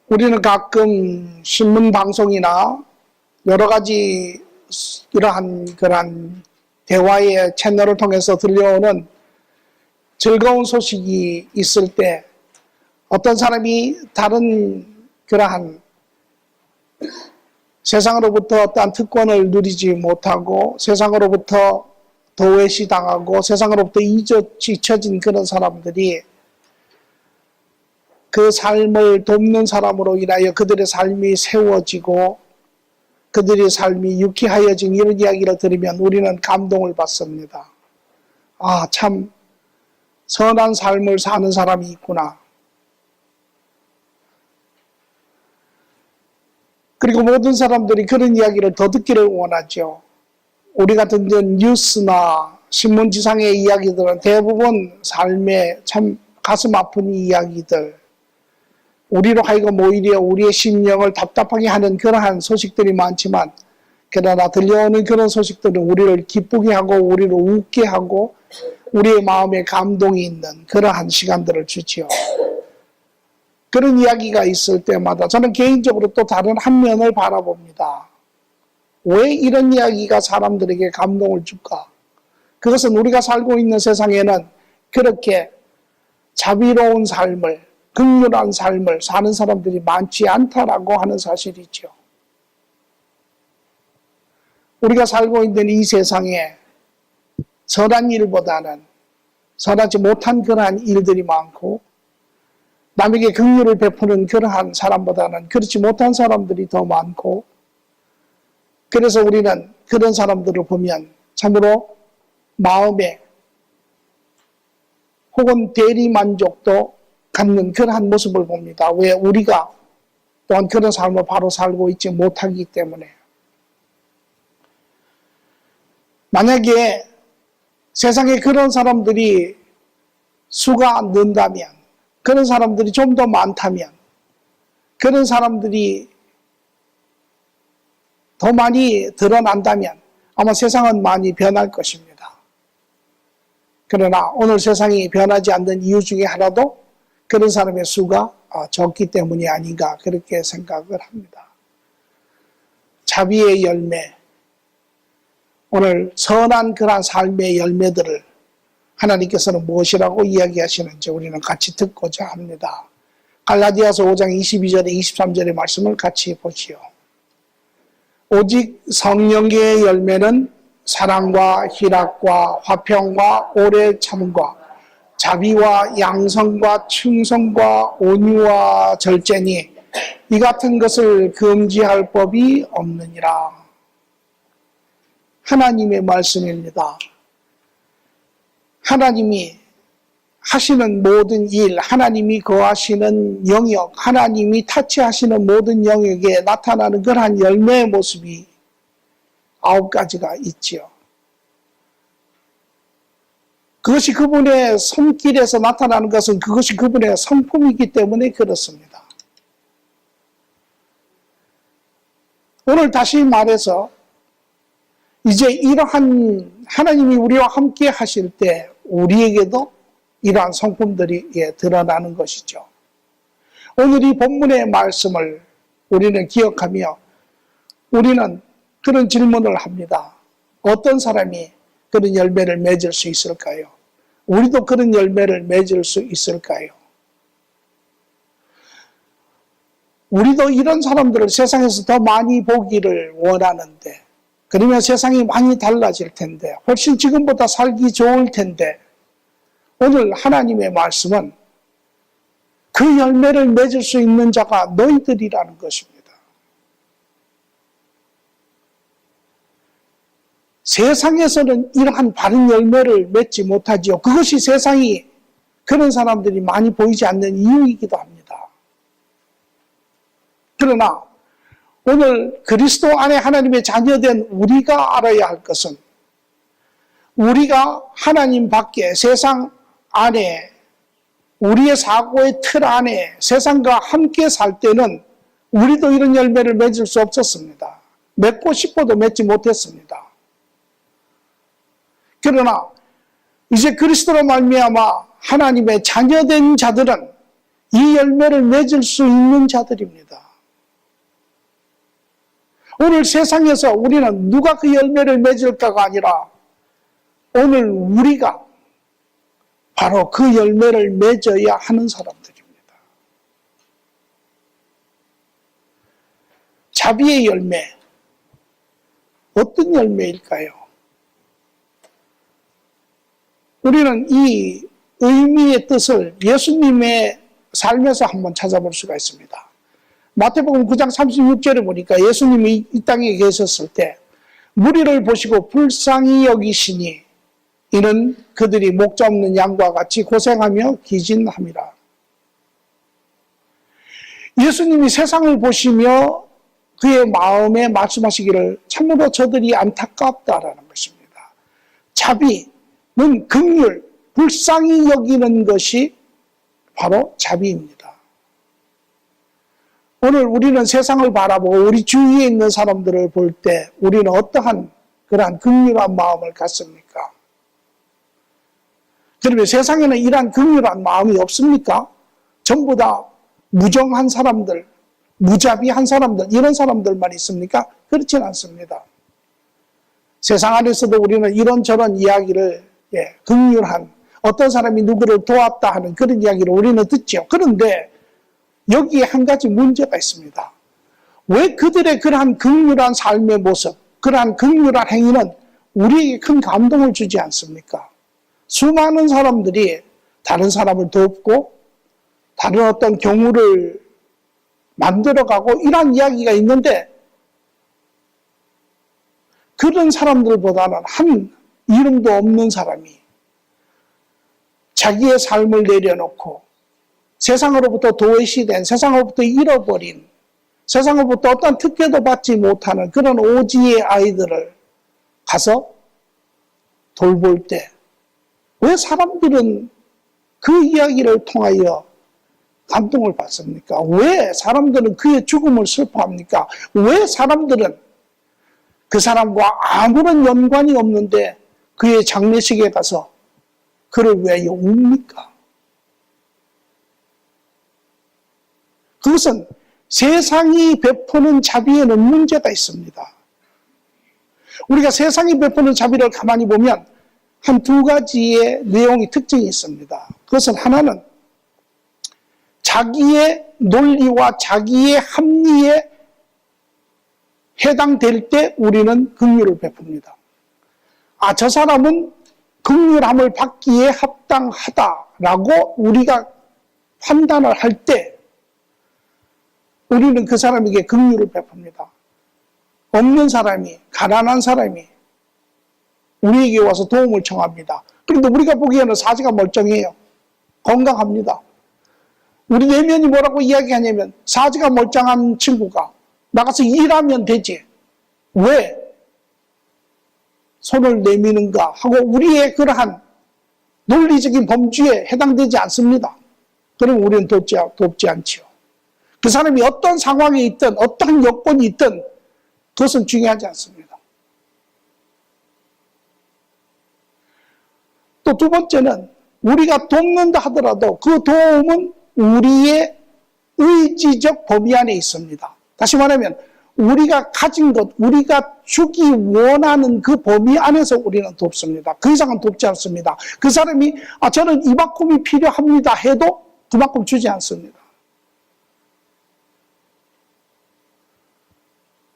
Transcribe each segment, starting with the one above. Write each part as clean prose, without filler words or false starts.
우리는 가끔 신문 방송이나 여러 가지 이러한 그러한 대화의 채널을 통해서 들려오는 즐거운 소식이 있을 때 어떤 사람이 다른 그러한 세상으로부터 어떠한 특권을 누리지 못하고 세상으로부터 도외시당하고 세상으로부터 잊혀진 그런 사람들이 그 삶을 돕는 사람으로 인하여 그들의 삶이 세워지고 그들의 삶이 유쾌하여진 이런 이야기를 들으면 우리는 감동을 받습니다. 아, 참 선한 삶을 사는 사람이 있구나. 그리고 모든 사람들이 그런 이야기를 더 듣기를 원하죠. 우리가 듣는 뉴스나 신문지상의 이야기들은 대부분 삶의 참 가슴 아픈 이야기들, 우리로 하여금 오히려 우리의 심령을 답답하게 하는 그러한 소식들이 많지만 그러나 들려오는 그런 소식들은 우리를 기쁘게 하고 우리를 웃게 하고 우리의 마음에 감동이 있는 그러한 시간들을 주지요. 그런 이야기가 있을 때마다 저는 개인적으로 또 다른 한 면을 바라봅니다. 왜 이런 이야기가 사람들에게 감동을 줄까? 그것은 우리가 살고 있는 세상에는 그렇게 자비로운 삶을, 긍휼한 삶을 사는 사람들이 많지 않다라고 하는 사실이죠. 우리가 살고 있는 이 세상에 선한 일보다는 선하지 못한 그러한 일들이 많고 남에게 긍휼을 베푸는 그러한 사람보다는 그렇지 못한 사람들이 더 많고 그래서 우리는 그런 사람들을 보면 참으로 마음에 혹은 대리만족도 갖는 그러한 모습을 봅니다. 왜? 우리가 또한 그런 삶을 바로 살고 있지 못하기 때문에. 만약에 세상에 그런 사람들이 수가 는다면, 그런 사람들이 좀 더 많다면, 그런 사람들이 더 많이 드러난다면 아마 세상은 많이 변할 것입니다. 그러나 오늘 세상이 변하지 않는 이유 중에 하나도 그런 사람의 수가 적기 때문이 아닌가 그렇게 생각을 합니다. 자비의 열매, 오늘 선한 그러한 삶의 열매들을 하나님께서는 무엇이라고 이야기하시는지 우리는 같이 듣고자 합니다. 갈라디아서 5장 22절에 23절의 말씀을 같이 보시오. 오직 성령의 열매는 사랑과 희락과 화평과 오래 참음과 자비와 양성과 충성과 온유와 절제니 이 같은 것을 금지할 법이 없느니라. 하나님의 말씀입니다. 하나님이 하시는 모든 일, 하나님이 거하시는 영역, 하나님이 타치하시는 모든 영역에 나타나는 그러한 열매의 모습이 9가지가 있지요. 그것이 그분의 손길에서 나타나는 것은 그것이 그분의 성품이기 때문에 그렇습니다. 오늘 다시 말해서 이제 이러한 하나님이 우리와 함께 하실 때 우리에게도 이러한 성품들이 드러나는 것이죠. 오늘 이 본문의 말씀을 우리는 기억하며 우리는 그런 질문을 합니다. 어떤 사람이 그런 열매를 맺을 수 있을까요? 우리도 그런 열매를 맺을 수 있을까요? 우리도 이런 사람들을 세상에서 더 많이 보기를 원하는데 그러면 세상이 많이 달라질 텐데 훨씬 지금보다 살기 좋을 텐데 오늘 하나님의 말씀은 그 열매를 맺을 수 있는 자가 너희들이라는 것입니다. 세상에서는 이러한 바른 열매를 맺지 못하지요. 그것이 세상이 그런 사람들이 많이 보이지 않는 이유이기도 합니다. 그러나 오늘 그리스도 안에 하나님의 자녀된 우리가 알아야 할 것은 우리가 하나님 밖에 세상 안에 우리의 사고의 틀 안에 세상과 함께 살 때는 우리도 이런 열매를 맺을 수 없었습니다. 맺고 싶어도 맺지 못했습니다. 그러나 이제 그리스도로 말미암아 하나님의 자녀된 자들은 이 열매를 맺을 수 있는 자들입니다. 오늘 세상에서 우리는 누가 그 열매를 맺을까가 아니라 오늘 우리가 바로 그 열매를 맺어야 하는 사람들입니다. 자비의 열매, 어떤 열매일까요? 우리는 이 의미의 뜻을 예수님의 삶에서 한번 찾아볼 수가 있습니다. 마태복음 9장 36절에 보니까 예수님이 이 땅에 계셨을 때 무리를 보시고 불쌍히 여기시니 이는 그들이 목자 없는 양과 같이 고생하며 기진함이라. 예수님이 세상을 보시며 그의 마음에 말씀하시기를 참으로 저들이 안타깝다라는 것입니다. 자비는 긍휼, 불쌍히 여기는 것이 바로 자비입니다. 오늘 우리는 세상을 바라보고 우리 주위에 있는 사람들을 볼 때 우리는 어떠한 그러한 긍휼한 마음을 갖습니까? 그러면 세상에는 이러한 긍휼한 마음이 없습니까? 전부 다 무정한 사람들, 무자비한 사람들, 이런 사람들만 있습니까? 그렇진 않습니다. 세상 안에서도 우리는 이런저런 이야기를 긍휼한 어떤 사람이 누구를 도왔다 하는 그런 이야기를 우리는 듣죠. 그런데 여기에 한 가지 문제가 있습니다. 왜 그들의 그러한 긍휼한 삶의 모습, 그러한 긍휼한 행위는 우리에게 큰 감동을 주지 않습니까? 수많은 사람들이 다른 사람을 돕고 다른 어떤 경우를 만들어가고 이런 이야기가 있는데 그런 사람들보다는 한 이름도 없는 사람이 자기의 삶을 내려놓고 세상으로부터 도외시된, 세상으로부터 잃어버린, 세상으로부터 어떤 특혜도 받지 못하는 그런 오지의 아이들을 가서 돌볼 때 왜 사람들은 그 이야기를 통하여 감동을 받습니까? 왜 사람들은 그의 죽음을 슬퍼합니까? 왜 사람들은 그 사람과 아무런 연관이 없는데 그의 장례식에 가서 그를 왜 웁니까? 그것은 세상이 베푸는 자비에는 문제가 있습니다. 우리가 세상이 베푸는 자비를 가만히 보면 한 두 가지의 내용이 특징이 있습니다. 그것은 하나는 자기의 논리와 자기의 합리에 해당될 때 우리는 긍휼을 베풉니다. 아, 저 사람은 긍휼함을 받기에 합당하다라고 우리가 판단을 할 때 우리는 그 사람에게 긍휼을 베풉니다. 없는 사람이, 가난한 사람이 우리에게 와서 도움을 청합니다. 그런데 우리가 보기에는 사지가 멀쩡해요. 건강합니다. 우리 내면이 뭐라고 이야기하냐면 사지가 멀쩡한 친구가 나가서 일하면 되지. 왜 손을 내미는가 하고 우리의 그러한 논리적인 범주에 해당되지 않습니다. 그럼 우리는 돕지 않지요. 그 사람이 어떤 상황에 있든 어떤 여건이 있든 그것은 중요하지 않습니다. 또 두 번째는 우리가 돕는다 하더라도 그 도움은 우리의 의지적 범위 안에 있습니다. 다시 말하면 우리가 가진 것, 우리가 주기 원하는 그 범위 안에서 우리는 돕습니다. 그 이상은 돕지 않습니다. 그 사람이 저는 이만큼이 필요합니다 해도 그만큼 주지 않습니다.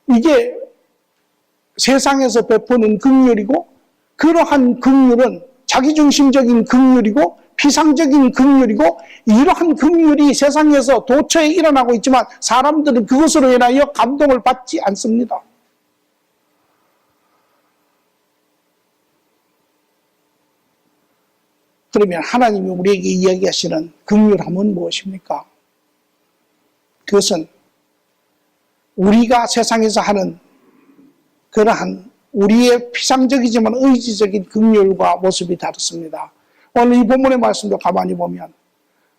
이게 세상에서 베푸는 긍휼이고 그러한 긍휼은 자기중심적인 긍휼이고 피상적인 긍휼이고 이러한 긍휼이 세상에서 도처에 일어나고 있지만 사람들은 그것으로 인하여 감동을 받지 않습니다. 그러면 하나님이 우리에게 이야기하시는 긍휼함은 무엇입니까? 그것은 우리가 세상에서 하는 그러한 우리의 피상적이지만 의지적인 긍휼과 모습이 다릅니다. 오늘 이 본문의 말씀도 가만히 보면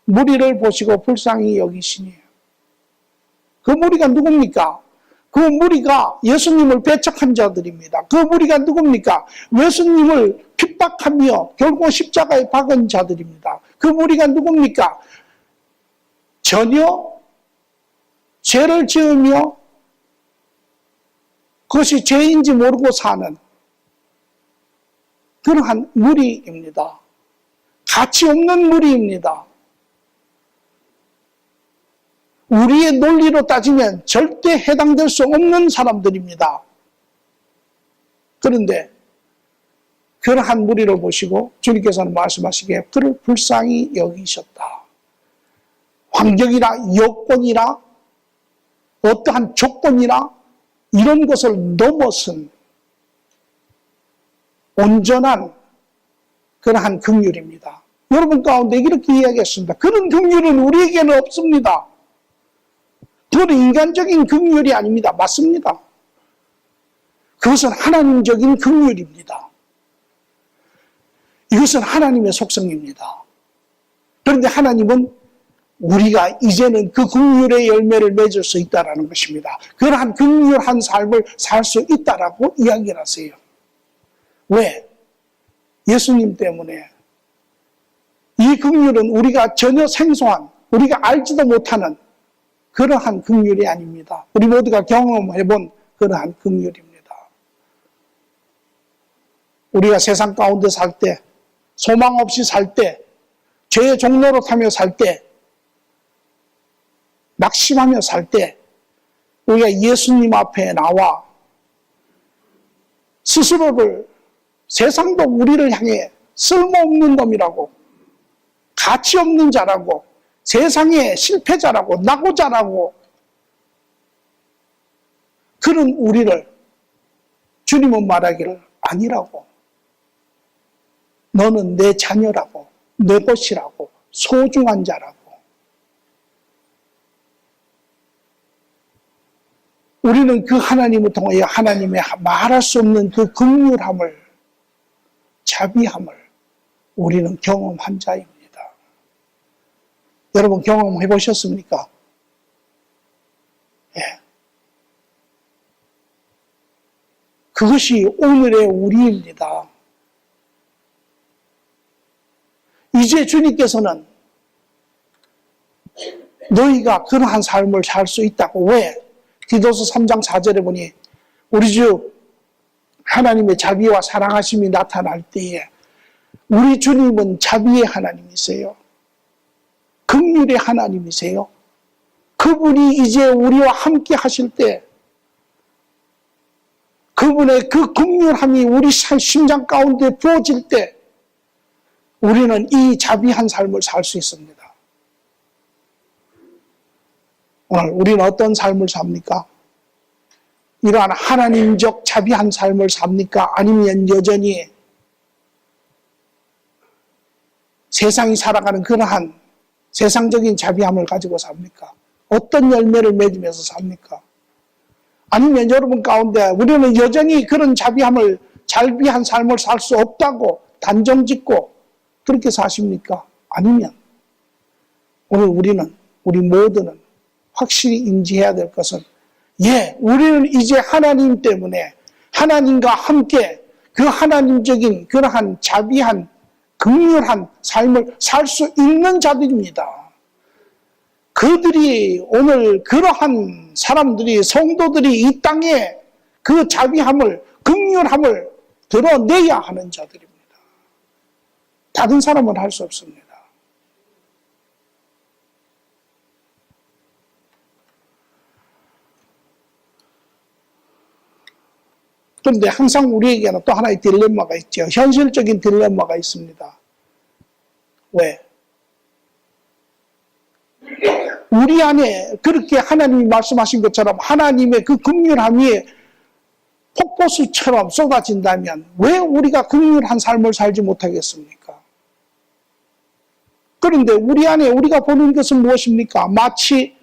무리를 보시고 불쌍히 여기시니 그 무리가 누굽니까? 그 무리가 예수님을 배척한 자들입니다. 그 무리가 누굽니까? 예수님을 핍박하며 결국 십자가에 박은 자들입니다. 그 무리가 누굽니까? 전혀 죄를 지으며 그것이 죄인지 모르고 사는 그러한 무리입니다. 가치 없는 무리입니다. 우리의 논리로 따지면 절대 해당될 수 없는 사람들입니다. 그런데 그러한 무리를 보시고 주님께서는 말씀하시기에 그를 불쌍히 여기셨다. 환경이나 여건이나 어떠한 조건이나 이런 것을 넘어선 온전한 그러한 긍휼입니다. 여러분 가운데 이렇게 이야기했습니다. 그런 긍휼은 우리에게는 없습니다. 그건 인간적인 긍휼이 아닙니다. 맞습니다. 그것은 하나님적인 긍휼입니다. 이것은 하나님의 속성입니다. 그런데 하나님은 우리가 이제는 그 긍휼의 열매를 맺을 수 있다는 것입니다. 그러한 긍휼한 삶을 살 수 있다라고 이야기를 하세요. 왜? 예수님 때문에. 이 긍휼은 우리가 전혀 생소한, 우리가 알지도 못하는 그러한 긍휼이 아닙니다. 우리 모두가 경험해본 그러한 긍휼입니다. 우리가 세상 가운데 살 때, 소망 없이 살 때, 죄의 종로로 타며 살 때, 낙심하며 살 때, 우리가 예수님 앞에 나와 스스로를 세상도 우리를 향해 쓸모없는 놈이라고, 가치 없는 자라고, 세상의 실패자라고, 낙오자라고, 그런 우리를 주님은 말하기를 아니라고. 너는 내 자녀라고, 내 것이라고, 소중한 자라고. 우리는 그 하나님을 통하여 하나님의 말할 수 없는 그 긍휼함을, 자비함을 우리는 경험한 자입니다. 여러분 경험해 보셨습니까? 예. 그것이 오늘의 우리입니다. 이제 주님께서는 너희가 그러한 삶을 살 수 있다고. 왜? 디도서 3장 4절에 보니 우리 주 하나님의 자비와 사랑하심이 나타날 때에 우리 주님은 자비의 하나님이세요. 긍휼의 하나님이세요. 그분이 이제 우리와 함께 하실 때 그분의 그 긍휼함이 우리 심장 가운데 부어질 때 우리는 이 자비한 삶을 살 수 있습니다. 오늘 우리는 어떤 삶을 삽니까? 이러한 하나님적 자비한 삶을 삽니까? 아니면 여전히 세상이 살아가는 그러한 세상적인 자비함을 가지고 삽니까? 어떤 열매를 맺으면서 삽니까? 아니면 여러분 가운데 우리는 여전히 그런 자비함을, 자비한 삶을 살 수 없다고 단정짓고 그렇게 사십니까? 아니면 오늘 우리 모두는 확실히 인지해야 될 것은 우리는 이제 하나님 때문에 하나님과 함께 그 하나님적인 그러한 자비한 긍휼한 삶을 살 수 있는 자들입니다. 그들이 오늘 그러한 사람들이 성도들이 이 땅에 그 자비함을 긍휼함을 드러내야 하는 자들입니다. 다른 사람은 할 수 없습니다. 그런데 항상 우리에게는 또 하나의 딜레마가 있죠. 현실적인 딜레마가 있습니다. 왜? 우리 안에 그렇게 하나님이 말씀하신 것처럼 하나님의 그 긍휼함이 폭포수처럼 쏟아진다면 왜 우리가 긍휼한 삶을 살지 못하겠습니까? 그런데 우리 안에 우리가 보는 것은 무엇입니까? 마치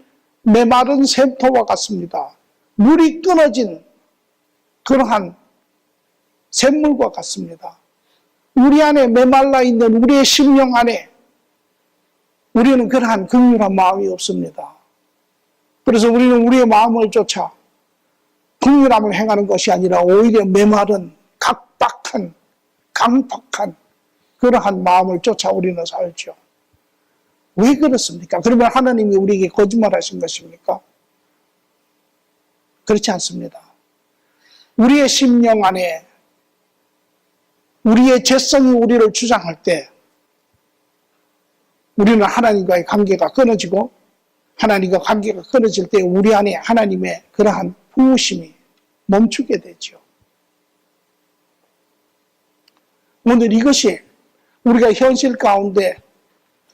메마른 샘터와 같습니다. 물이 끊어진 그러한 샘물과 같습니다. 우리 안에 메말라 있는 우리의 심령 안에 우리는 그러한 긍휼한 마음이 없습니다. 그래서 우리는 우리의 마음을 쫓아 긍휼함을 행하는 것이 아니라 오히려 메마른 각박한 강팍한 그러한 마음을 쫓아 우리는 살죠. 왜 그렇습니까? 그러면 하나님이 우리에게 거짓말하신 것입니까? 그렇지 않습니다. 우리의 심령 안에 우리의 죄성이 우리를 주장할 때 우리는 하나님과의 관계가 끊어지고 하나님과 관계가 끊어질 때 우리 안에 하나님의 그러한 부으심이 멈추게 되죠. 오늘 이것이 우리가 현실 가운데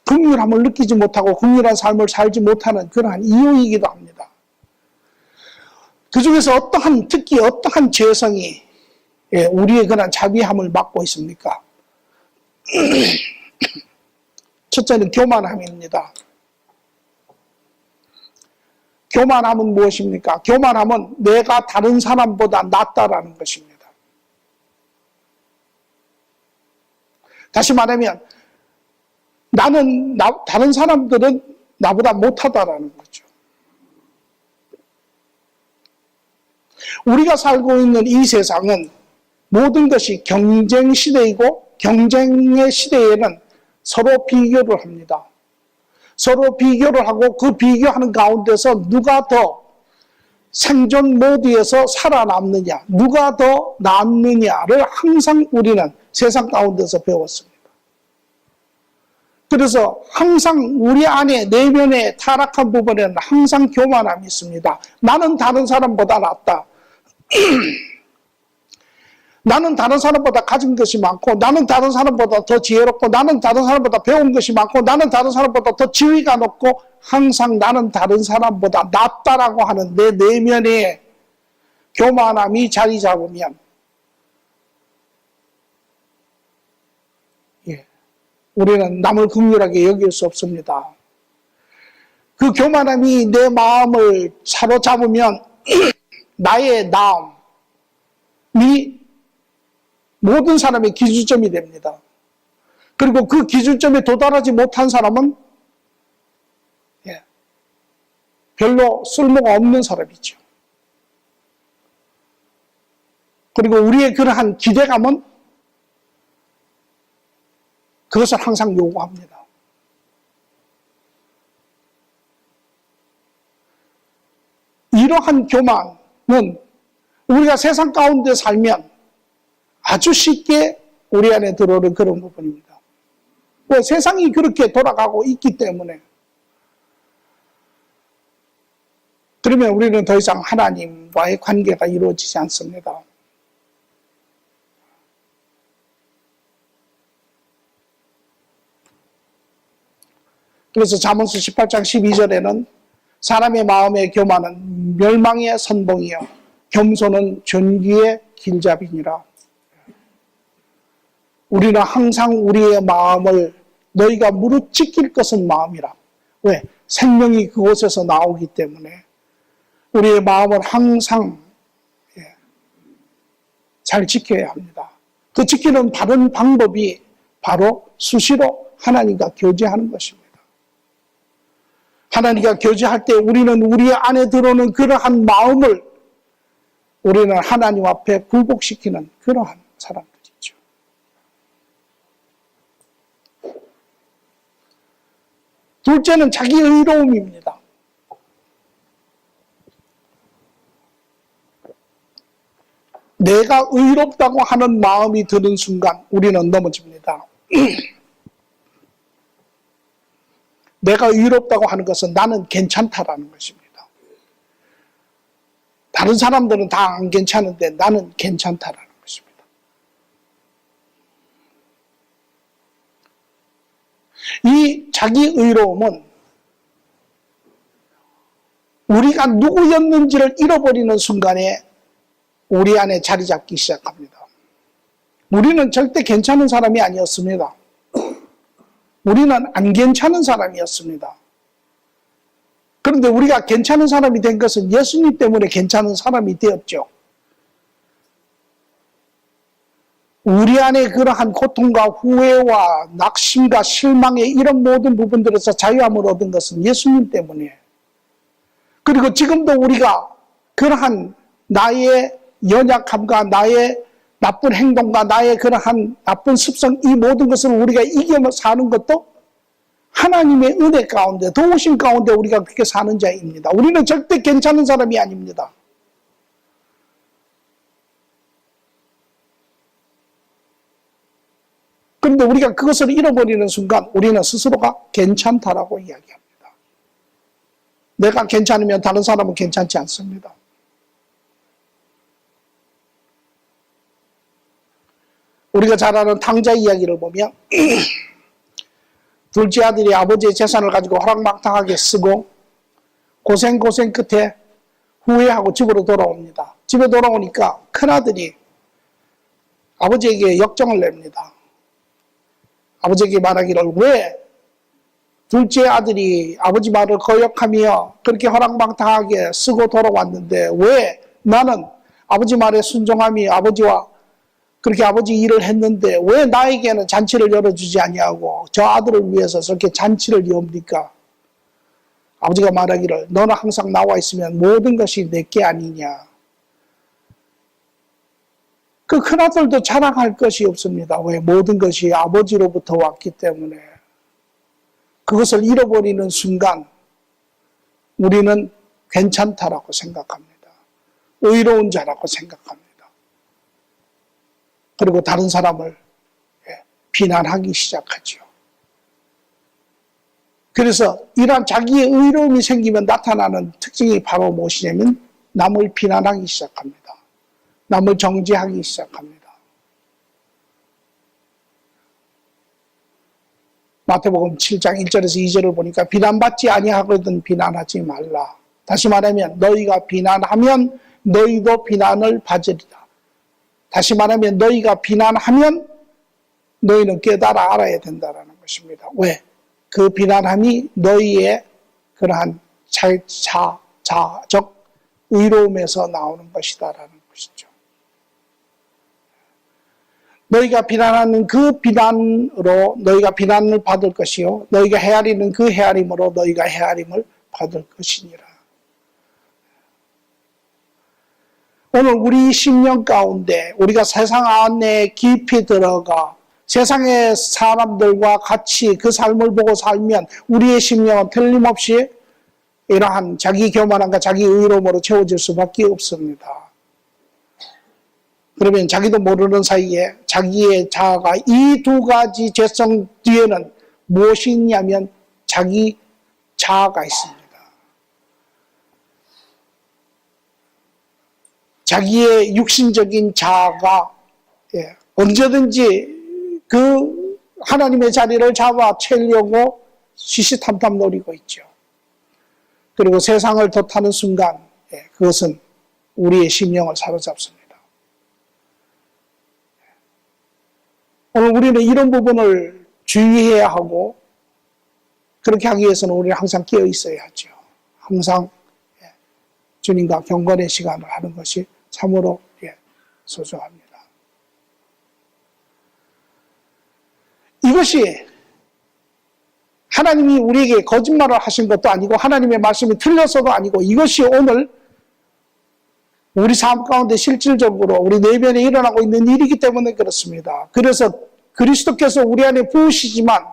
긍휼함을 느끼지 못하고 긍휼한 삶을 살지 못하는 그러한 이유이기도 합니다. 그 중에서 특히 어떠한 죄성이 우리의 그런 자비함을 막고 있습니까? 첫째는 교만함입니다. 교만함은 무엇입니까? 교만함은 내가 다른 사람보다 낫다라는 것입니다. 다시 말하면 다른 사람들은 나보다 못하다라는 거죠. 우리가 살고 있는 이 세상은 모든 것이 경쟁 시대이고 경쟁의 시대에는 서로 비교를 합니다. 서로 비교를 하고 그 비교하는 가운데서 누가 더 생존 모드에서 살아남느냐, 누가 더 낫느냐를 항상 우리는 세상 가운데서 배웠습니다. 그래서 항상 우리 안에 내면의 타락한 부분에는 항상 교만함이 있습니다. 나는 다른 사람보다 낫다. 나는 다른 사람보다 가진 것이 많고 나는 다른 사람보다 더 지혜롭고 나는 다른 사람보다 배운 것이 많고 나는 다른 사람보다 더 지위가 높고 항상 나는 다른 사람보다 낫다라고 하는 내 내면의 교만함이 자리 잡으면 우리는 남을 긍휼하게 여길 수 없습니다. 그 교만함이 내 마음을 사로잡으면 나의 나음이 모든 사람의 기준점이 됩니다. 그리고 그 기준점에 도달하지 못한 사람은 별로 쓸모가 없는 사람이죠. 그리고 우리의 그러한 기대감은 그것을 항상 요구합니다. 이러한 교만은 우리가 세상 가운데 살면 아주 쉽게 우리 안에 들어오는 그런 부분입니다. 왜? 세상이 그렇게 돌아가고 있기 때문에. 그러면 우리는 더 이상 하나님과의 관계가 이루어지지 않습니다. 그래서 잠언서 18장 12절에는 사람의 마음의 교만은 멸망의 선봉이요 겸손은 존귀의 길잡이니라. 우리는 항상 우리의 마음을 너희가 무릇 지킬 것은 마음이라. 왜? 생명이 그곳에서 나오기 때문에 우리의 마음을 항상 잘 지켜야 합니다. 그 지키는 바른 방법이 바로 수시로 하나님과 교제하는 것입니다. 하나님과 교제할 때 우리는 우리 안에 들어오는 그러한 마음을 우리는 하나님 앞에 굴복시키는 그러한 사람들이죠. 둘째는 자기 의로움입니다. 내가 의롭다고 하는 마음이 드는 순간 우리는 넘어집니다. 내가 의롭다고 하는 것은 나는 괜찮다라는 것입니다. 다른 사람들은 다 안 괜찮은데 나는 괜찮다라는 것입니다. 이 자기 의로움은 우리가 누구였는지를 잃어버리는 순간에 우리 안에 자리 잡기 시작합니다. 우리는 절대 괜찮은 사람이 아니었습니다. 우리는 안 괜찮은 사람이었습니다. 그런데 우리가 괜찮은 사람이 된 것은 예수님 때문에 괜찮은 사람이 되었죠. 우리 안에 그러한 고통과 후회와 낙심과 실망의 이런 모든 부분들에서 자유함을 얻은 것은 예수님 때문에. 그리고 지금도 우리가 그러한 나의 연약함과 나의 나쁜 행동과 나의 그러한 나쁜 습성 이 모든 것을 우리가 이겨 사는 것도 하나님의 은혜 가운데, 도우심 가운데 우리가 그렇게 사는 자입니다. 우리는 절대 괜찮은 사람이 아닙니다. 그런데 우리가 그것을 잃어버리는 순간 우리는 스스로가 괜찮다라고 이야기합니다. 내가 괜찮으면 다른 사람은 괜찮지 않습니다. 우리가 잘 아는 탕자 이야기를 보면 둘째 아들이 아버지의 재산을 가지고 호락망탕하게 쓰고 고생 끝에 후회하고 집으로 돌아옵니다. 집에 돌아오니까 큰아들이 아버지에게 역정을 냅니다. 아버지에게 말하기를, 왜 둘째 아들이 아버지 말을 거역하며 그렇게 호락망탕하게 쓰고 돌아왔는데 왜 나는 아버지 말에 순종하며 아버지와 그렇게 아버지 일을 했는데 왜 나에게는 잔치를 열어주지 아니하고 저 아들을 위해서 저렇게 잔치를 여옵니까? 아버지가 말하기를, 너는 항상 나와 있으면 모든 것이 내게 아니냐. 그 큰아들도 자랑할 것이 없습니다. 왜? 모든 것이 아버지로부터 왔기 때문에. 그것을 잃어버리는 순간 우리는 괜찮다라고 생각합니다. 의로운 자라고 생각합니다. 그리고 다른 사람을 비난하기 시작하죠. 그래서 이러한 자기의 의로움이 생기면 나타나는 특징이 바로 무엇이냐면 남을 비난하기 시작합니다. 남을 정죄하기 시작합니다. 마태복음 7장 1절에서 2절을 보니까 비난받지 아니하거든 비난하지 말라. 다시 말하면 너희가 비난하면 너희도 비난을 받으리라. 다시 말하면 너희가 비난하면 너희는 깨달아 알아야 된다는 것입니다. 왜? 그 비난함이 너희의 그러한 자적 의로움에서 나오는 것이다라는 것이죠. 너희가 비난하는 그 비난으로 너희가 비난을 받을 것이요 너희가 헤아리는 그 헤아림으로 너희가 헤아림을 받을 것이니라. 오늘 우리 심령 가운데 우리가 세상 안에 깊이 들어가 세상의 사람들과 같이 그 삶을 보고 살면 우리의 심령은 틀림없이 이러한 자기 교만함과 자기 의로움으로 채워질 수밖에 없습니다. 그러면 자기도 모르는 사이에 자기의 자아가 이 두 가지 죄성 뒤에는 무엇이 있냐면 자기 자아가 있습니다. 자기의 육신적인 자아가 언제든지 그 하나님의 자리를 잡아채려고 시시탐탐 노리고 있죠. 그리고 세상을 덫하는 순간 그것은 우리의 심령을 사로잡습니다. 오늘 우리는 이런 부분을 주의해야 하고 그렇게 하기 위해서는 우리는 항상 깨어 있어야 하죠. 항상 주님과 경건의 시간을 하는 것이 참으로 소중합니다. 이것이 하나님이 우리에게 거짓말을 하신 것도 아니고 하나님의 말씀이 틀려서도 아니고 이것이 오늘 우리 삶 가운데 실질적으로 우리 내면에 일어나고 있는 일이기 때문에 그렇습니다. 그래서 그리스도께서 우리 안에 부으시지만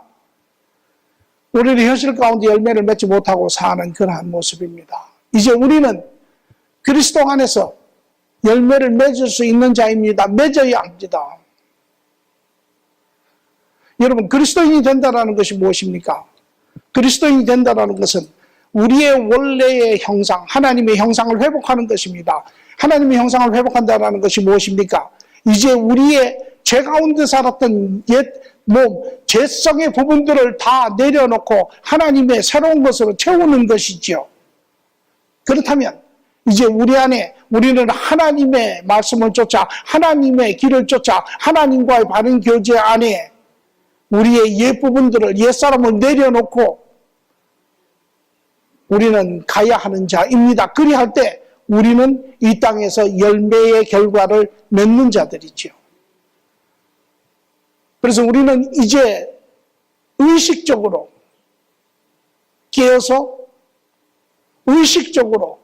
우리는 현실 가운데 열매를 맺지 못하고 사는 그러한 모습입니다. 이제 우리는 그리스도 안에서 열매를 맺을 수 있는 자입니다. 맺어야 합니다. 여러분, 그리스도인이 된다는 것이 무엇입니까? 그리스도인이 된다는 것은 우리의 원래의 형상, 하나님의 형상을 회복하는 것입니다. 하나님의 형상을 회복한다는 것이 무엇입니까? 이제 우리의 죄 가운데 살았던 옛 몸, 죄성의 부분들을 다 내려놓고 하나님의 새로운 것으로 채우는 것이죠. 그렇다면 이제 우리 안에 우리는 하나님의 말씀을 쫓아 하나님의 길을 쫓아 하나님과의 바른 교제 안에 우리의 옛 부분들을 옛사람을 내려놓고 우리는 가야 하는 자입니다. 그리할 때 우리는 이 땅에서 열매의 결과를 맺는 자들이죠. 그래서 우리는 이제 의식적으로 깨어서 의식적으로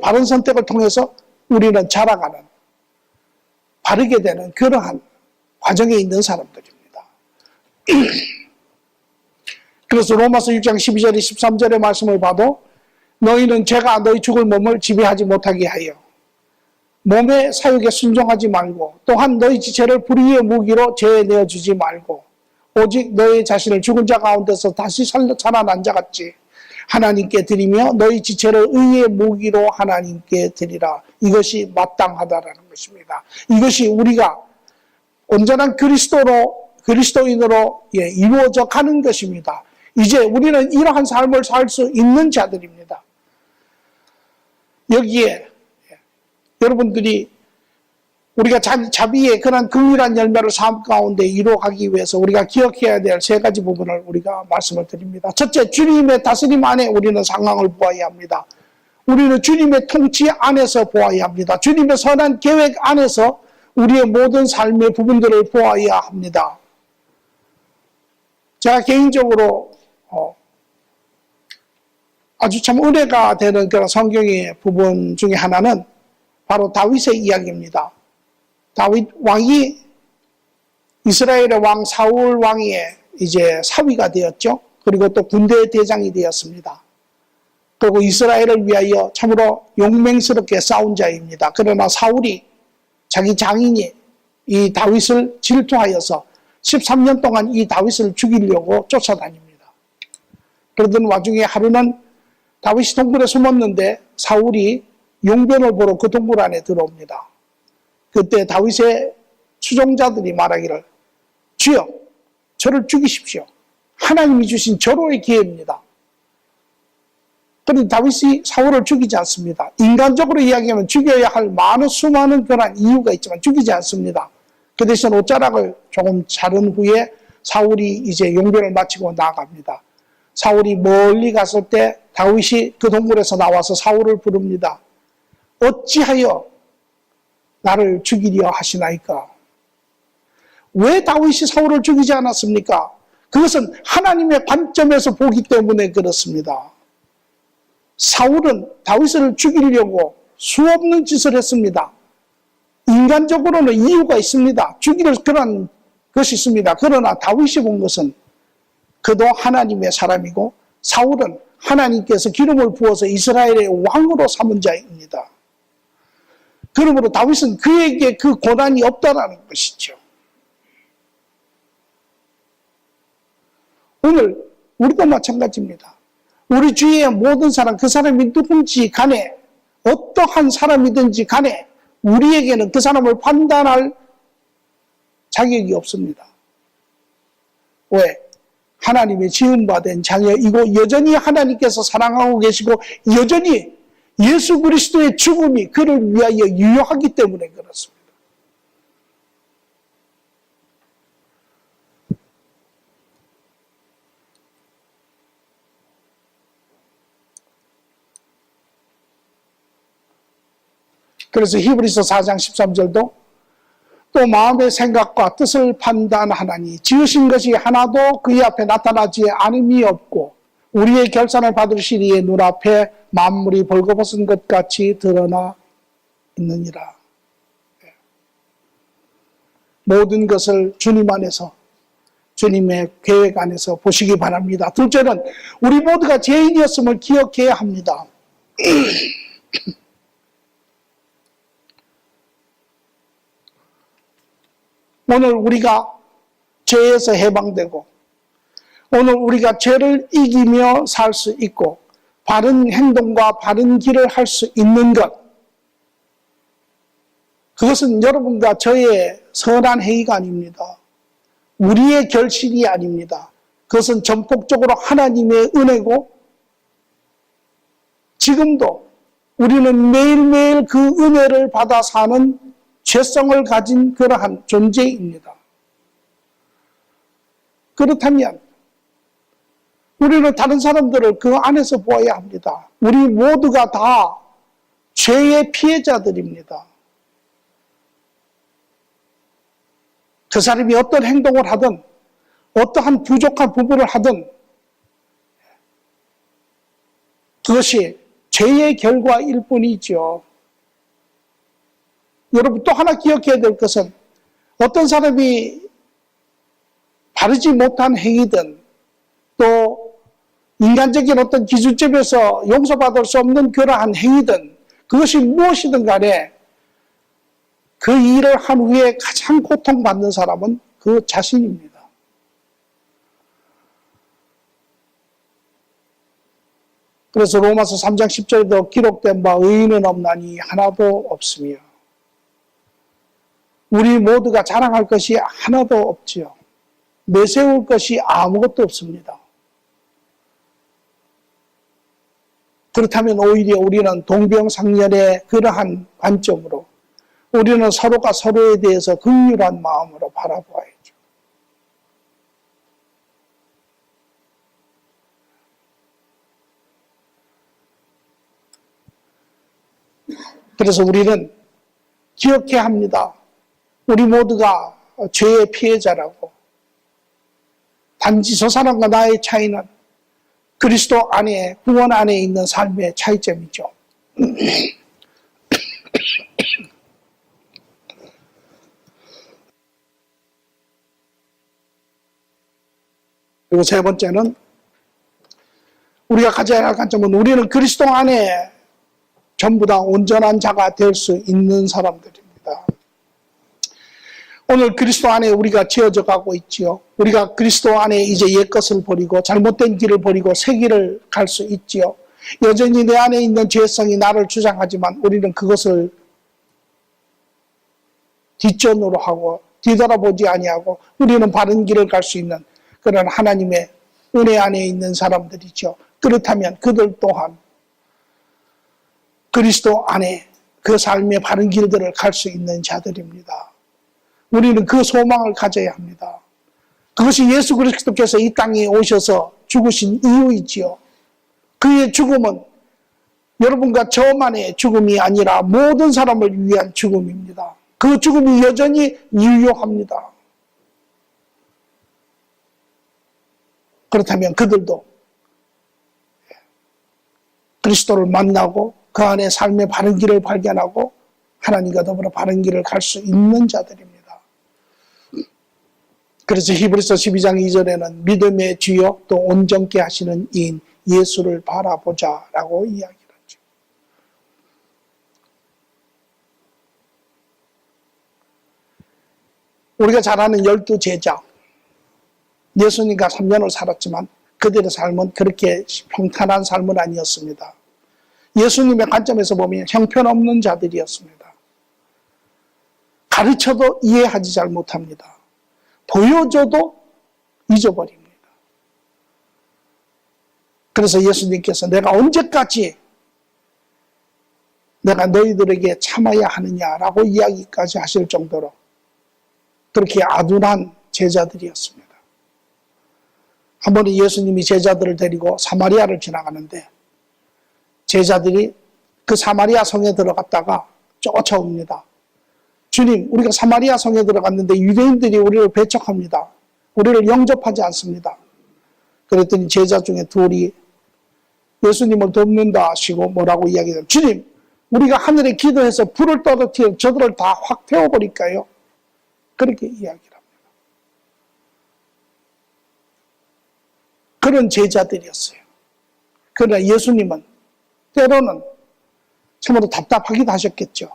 바른 선택을 통해서 우리는 자라가는, 바르게 되는 그러한 과정에 있는 사람들입니다. 그래서 로마서 6장 12절 13절의 말씀을 봐도 너희는 죄가 너희 죽을 몸을 지배하지 못하게 하여 몸의 사욕에 순종하지 말고 또한 너희 지체를 불의의 무기로 죄에 내어주지 말고 오직 너희 자신을 죽은 자 가운데서 다시 살아난 자 같이 하나님께 드리며 너희 지체를 의의 무기로 하나님께 드리라. 이것이 마땅하다라는 것입니다. 이것이 우리가 온전한 그리스도인으로 이루어져 가는 것입니다. 이제 우리는 이러한 삶을 살 수 있는 자들입니다. 여기에 여러분들이 우리가 자비의 그런 긍휼한 열매를 삶 가운데 이루어가기 위해서 우리가 기억해야 될 세 가지 부분을 우리가 말씀을 드립니다. 첫째, 주님의 다스림 안에 우리는 상황을 보아야 합니다. 우리는 주님의 통치 안에서 보아야 합니다. 주님의 선한 계획 안에서 우리의 모든 삶의 부분들을 보아야 합니다. 제가 개인적으로 아주 참 은혜가 되는 그런 성경의 부분 중에 하나는 바로 다윗의 이야기입니다. 다윗 왕이 이스라엘의 왕 사울 왕의 이제 사위가 되었죠. 그리고 또 군대 대장이 되었습니다. 그리고 이스라엘을 위하여 참으로 용맹스럽게 싸운 자입니다. 그러나 사울이 자기 장인이 이 다윗을 질투하여서 13년 동안 이 다윗을 죽이려고 쫓아다닙니다. 그러던 와중에 하루는 다윗이 동굴에 숨었는데 사울이 용변을 보러 그 동굴 안에 들어옵니다. 그때 다윗의 추종자들이 말하기를 주여 저를 죽이십시오. 하나님이 주신 절호의 기회입니다. 그런데 다윗이 사울을 죽이지 않습니다. 인간적으로 이야기하면 죽여야 할 수많은 그런 이유가 있지만 죽이지 않습니다. 그 대신 옷자락을 조금 자른 후에 사울이 이제 용변을 마치고 나아갑니다. 사울이 멀리 갔을 때 다윗이 그 동굴에서 나와서 사울을 부릅니다. 어찌하여 나를 죽이려 하시나이까? 왜 다윗이 사울을 죽이지 않았습니까? 그것은 하나님의 관점에서 보기 때문에 그렇습니다. 사울은 다윗을 죽이려고 수없는 짓을 했습니다. 인간적으로는 이유가 있습니다. 죽일 그런 것이 있습니다. 그러나 다윗이 본 것은 그도 하나님의 사람이고 사울은 하나님께서 기름을 부어서 이스라엘의 왕으로 삼은 자입니다. 그러므로 다윗은 그에게 그 고난이 없다라는 것이죠. 오늘 우리도 마찬가지입니다. 우리 주위의 모든 사람, 그 사람이 누군지 간에 어떠한 사람이든지 간에 우리에게는 그 사람을 판단할 자격이 없습니다. 왜? 하나님의 지음받은 자녀이고 여전히 하나님께서 사랑하고 계시고 여전히 예수 그리스도의 죽음이 그를 위하여 유효하기 때문에 그렇습니다. 그래서 히브리서 4장 13절도 또 마음의 생각과 뜻을 판단하나니 지으신 것이 하나도 그의 앞에 나타나지 않음이 없고 우리의 결산을 받을 시리에 눈앞에 만물이 벌거벗은 것 같이 드러나 있느니라. 모든 것을 주님 안에서 주님의 계획 안에서 보시기 바랍니다. 둘째는 우리 모두가 죄인이었음을 기억해야 합니다. 오늘 우리가 죄에서 해방되고 오늘 우리가 죄를 이기며 살 수 있고 바른 행동과 바른 길을 할 수 있는 것, 그것은 여러분과 저의 선한 행위가 아닙니다. 우리의 결실이 아닙니다. 그것은 전폭적으로 하나님의 은혜고 지금도 우리는 매일매일 그 은혜를 받아 사는 죄성을 가진 그러한 존재입니다. 그렇다면 우리는 다른 사람들을 그 안에서 보아야 합니다. 우리 모두가 다 죄의 피해자들입니다. 그 사람이 어떤 행동을 하든 어떠한 부족한 부분을 하든 그것이 죄의 결과일 뿐이죠. 여러분 또 하나 기억해야 될 것은 어떤 사람이 바르지 못한 행위든 또 인간적인 어떤 기준점에서 용서받을 수 없는 그러한 행위든 그것이 무엇이든 간에 그 일을 한 후에 가장 고통받는 사람은 그 자신입니다. 그래서 로마서 3장 10절에도 기록된 바 의인은 없나니 하나도 없으며 우리 모두가 자랑할 것이 하나도 없지요. 내세울 것이 아무것도 없습니다. 그렇다면 오히려 우리는 동병상련의 그러한 관점으로 우리는 서로가 서로에 대해서 긍휼한 마음으로 바라보아야죠. 그래서 우리는 기억해야 합니다. 우리 모두가 죄의 피해자라고. 단지 저 사람과 나의 차이는 그리스도 안에, 구원 안에 있는 삶의 차이점이죠. 그리고 세 번째는 우리가 가져야 할 관점은 우리는 그리스도 안에 전부 다 온전한 자가 될 수 있는 사람들입니다. 오늘 그리스도 안에 우리가 지어져 가고 있지요. 우리가 그리스도 안에 이제 옛것을 버리고 잘못된 길을 버리고 새 길을 갈 수 있지요. 여전히 내 안에 있는 죄성이 나를 주장하지만 우리는 그것을 뒷전으로 하고 뒤돌아보지 아니하고 우리는 바른 길을 갈 수 있는 그런 하나님의 은혜 안에 있는 사람들이죠. 그렇다면 그들 또한 그리스도 안에 그 삶의 바른 길들을 갈 수 있는 자들입니다. 우리는 그 소망을 가져야 합니다. 그것이 예수 그리스도께서 이 땅에 오셔서 죽으신 이유이지요. 그의 죽음은 여러분과 저만의 죽음이 아니라 모든 사람을 위한 죽음입니다. 그 죽음이 여전히 유효합니다. 그렇다면 그들도 그리스도를 만나고 그 안에 삶의 바른 길을 발견하고 하나님과 더불어 바른 길을 갈 수 있는 자들입니다. 그래서 히브리서 12장 2절에는 믿음의 주요 또 온전케 하시는 이인 예수를 바라보자라고 이야기를 하죠. 우리가 잘 아는 12제자, 예수님과 3년을 살았지만 그들의 삶은 그렇게 평탄한 삶은 아니었습니다. 예수님의 관점에서 보면 형편없는 자들이었습니다. 가르쳐도 이해하지 잘 못합니다. 보여줘도 잊어버립니다. 그래서 예수님께서 내가 언제까지 내가 너희들에게 참아야 하느냐라고 이야기까지 하실 정도로 그렇게 아둔한 제자들이었습니다. 한 번은 예수님이 제자들을 데리고 사마리아를 지나가는데 제자들이 그 사마리아 성에 들어갔다가 쫓아옵니다. 주님, 우리가 사마리아 성에 들어갔는데 유대인들이 우리를 배척합니다. 우리를 영접하지 않습니다. 그랬더니 제자 중에 둘이 예수님을 돕는다 하시고 뭐라고 이야기해요? 주님, 우리가 하늘에 기도해서 불을 떨어뜨려 저들을 다 확 태워버릴까요? 그렇게 이야기를 합니다. 그런 제자들이었어요. 그러나 예수님은 때로는 참으로 답답하기도 하셨겠죠.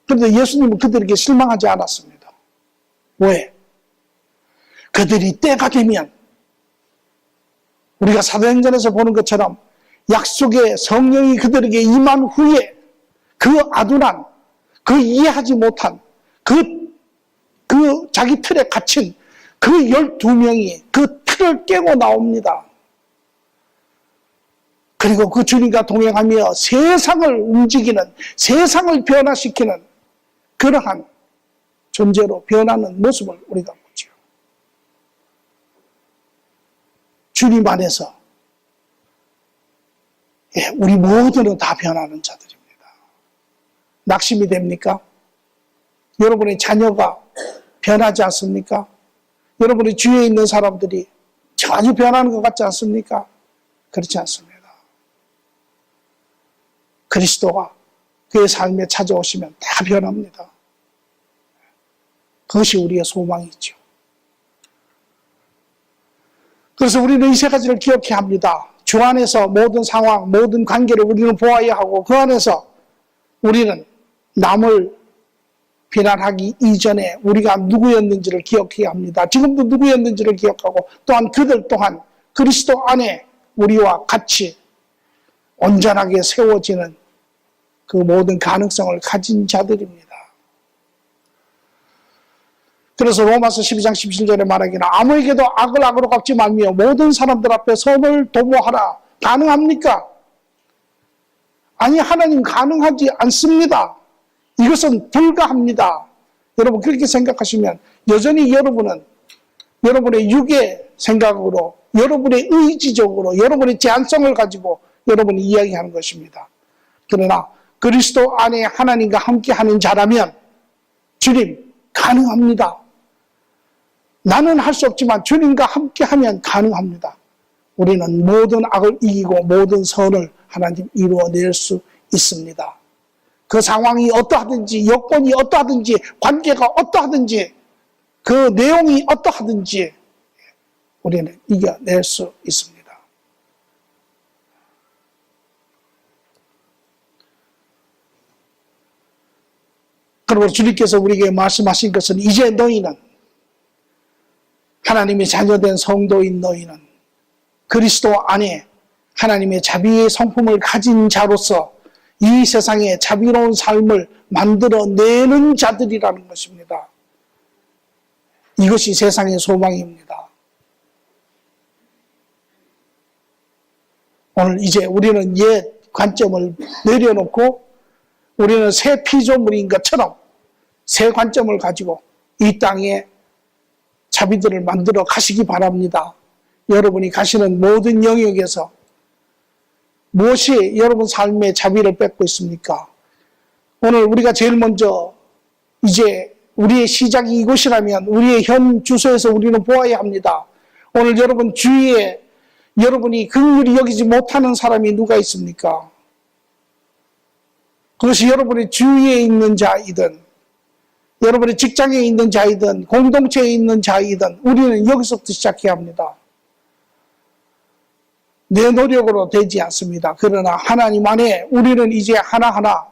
그런데 예수님은 그들에게 실망하지 않았습니다. 왜? 그들이 때가 되면 우리가 사도행전에서 보는 것처럼 약속의 성령이 그들에게 임한 후에 그 아둔한, 그 이해하지 못한, 그 자기 틀에 갇힌 그 12명이 그 틀을 깨고 나옵니다. 그리고 그 주님과 동행하며 세상을 움직이는, 세상을 변화시키는 그러한 존재로 변하는 모습을 우리가 보죠. 주님 안에서 우리 모두는 다 변하는 자들입니다. 낙심이 됩니까? 여러분의 자녀가 변하지 않습니까? 여러분의 주위에 있는 사람들이 전혀 변하는 것 같지 않습니까? 그렇지 않습니다. 그리스도가 그의 삶에 찾아오시면 다 변합니다. 그것이 우리의 소망이죠. 그래서 우리는 이 세 가지를 기억해야 합니다. 주 안에서 모든 상황, 모든 관계를 우리는 보아야 하고 그 안에서 우리는 남을 비난하기 이전에 우리가 누구였는지를 기억해야 합니다. 지금도 누구였는지를 기억하고 또한 그들 또한 그리스도 안에 우리와 같이 온전하게 세워지는 그 모든 가능성을 가진 자들입니다. 그래서 로마서 12장 17절에 말하기는 아무에게도 악을 악으로 갚지 말며 모든 사람들 앞에 선을 도모하라. 가능합니까? 아니, 하나님 가능하지 않습니다. 이것은 불가합니다. 여러분 그렇게 생각하시면 여전히 여러분은 여러분의 육의 생각으로 여러분의 의지적으로 여러분의 제한성을 가지고 여러분이 이야기하는 것입니다. 그러나 그리스도 안에 하나님과 함께하는 자라면 주님 가능합니다. 나는 할 수 없지만 주님과 함께하면 가능합니다. 우리는 모든 악을 이기고 모든 선을 하나님 이루어낼 수 있습니다. 그 상황이 어떠하든지 여건이 어떠하든지 관계가 어떠하든지 그 내용이 어떠하든지 우리는 이겨낼 수 있습니다. 그러므로 주님께서 우리에게 말씀하신 것은 이제 너희는 하나님의 자녀된 성도인 너희는 그리스도 안에 하나님의 자비의 성품을 가진 자로서 이 세상에 자비로운 삶을 만들어내는 자들이라는 것입니다. 이것이 세상의 소망입니다. 오늘 이제 우리는 옛 관점을 내려놓고 우리는 새 피조물인 것처럼 새 관점을 가지고 이 땅에 자비들을 만들어 가시기 바랍니다. 여러분이 가시는 모든 영역에서 무엇이 여러분 삶의 자비를 뺏고 있습니까? 오늘 우리가 제일 먼저 이제 우리의 시작이 이곳이라면 우리의 현 주소에서 우리는 보아야 합니다. 오늘 여러분 주위에 여러분이 긍휼히 여기지 못하는 사람이 누가 있습니까? 그것이 여러분의 주위에 있는 자이든 여러분의 직장에 있는 자이든 공동체에 있는 자이든 우리는 여기서부터 시작해야 합니다. 내 노력으로 되지 않습니다. 그러나 하나님 안에 우리는 이제 하나하나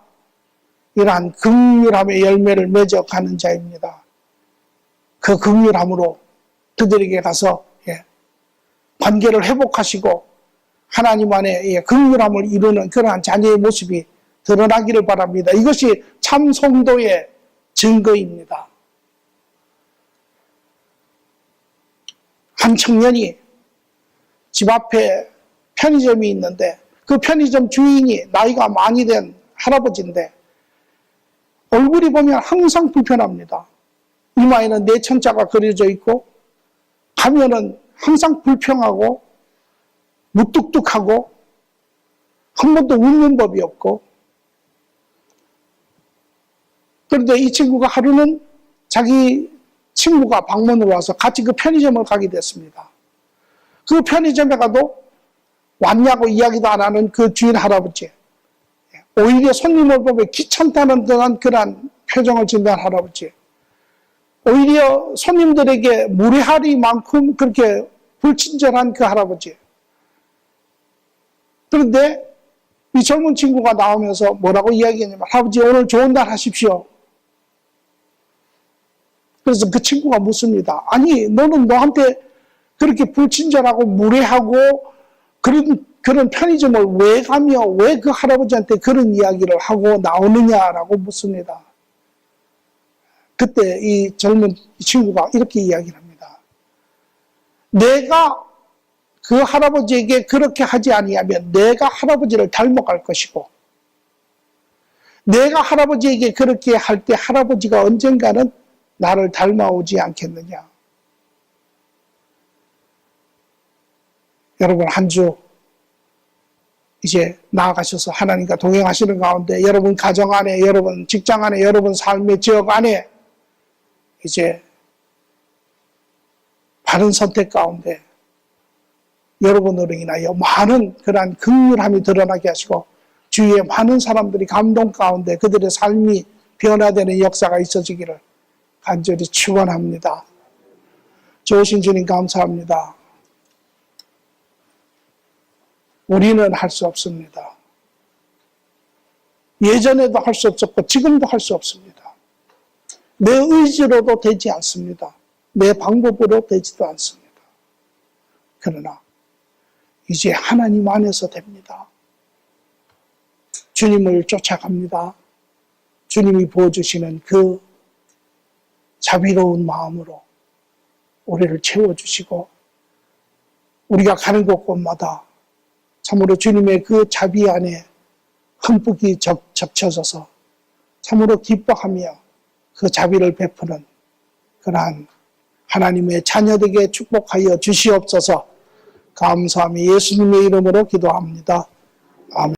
이러한 긍휼함의 열매를 맺어가는 자입니다. 그 긍휼함으로 그들에게 가서 관계를 회복하시고 하나님 안에 긍휼함을 이루는 그러한 자녀의 모습이 드러나기를 바랍니다. 이것이 참 성도의 증거입니다. 한 청년이 집 앞에 편의점이 있는데 그 편의점 주인이 나이가 많이 된 할아버지인데 얼굴이 보면 항상 불편합니다. 이마에는 내천자가 그려져 있고 가면은 항상 불평하고 무뚝뚝하고 한 번도 웃는 법이 없고 그런데 이 친구가 하루는 자기 친구가 방문으로 와서 같이 그 편의점을 가게 됐습니다. 그 편의점에 가도 왔냐고 이야기도 안 하는 그 주인 할아버지. 오히려 손님을 보면 귀찮다는 듯한 그런 표정을 짓는 할아버지. 오히려 손님들에게 무례하리만큼 그렇게 불친절한 그 할아버지. 그런데 이 젊은 친구가 나오면서 뭐라고 이야기했냐면 할아버지 오늘 좋은 날 하십시오. 그래서 그 친구가 묻습니다. 아니 너는 너한테 그렇게 불친절하고 무례하고 그런 편의점을 왜 가며 왜 그 할아버지한테 그런 이야기를 하고 나오느냐라고 묻습니다. 그때 이 젊은 친구가 이렇게 이야기를 합니다. 내가 그 할아버지에게 그렇게 하지 아니하면 내가 할아버지를 닮아갈 것이고 내가 할아버지에게 그렇게 할 때 할아버지가 언젠가는 나를 닮아오지 않겠느냐. 여러분 한 주 이제 나아가셔서 하나님과 동행하시는 가운데 여러분 가정 안에 여러분 직장 안에 여러분 삶의 지역 안에 이제 바른 선택 가운데 여러분으로 인하여 많은 그러한 긍휼함이 드러나게 하시고 주위에 많은 사람들이 감동 가운데 그들의 삶이 변화되는 역사가 있어지기를 간절히 축원합니다. 좋으신 주님 감사합니다. 우리는 할 수 없습니다. 예전에도 할 수 없었고 지금도 할 수 없습니다. 내 의지로도 되지 않습니다. 내 방법으로 되지도 않습니다. 그러나 이제 하나님 안에서 됩니다. 주님을 쫓아갑니다. 주님이 부어주시는 그 자비로운 마음으로 우리를 채워주시고 우리가 가는 곳곳마다 참으로 주님의 그 자비 안에 흠뻑이 적쳐져서 참으로 기뻐하며 그 자비를 베푸는 그러한 하나님의 자녀에게 축복하여 주시옵소서. 감사하며 예수님의 이름으로 기도합니다.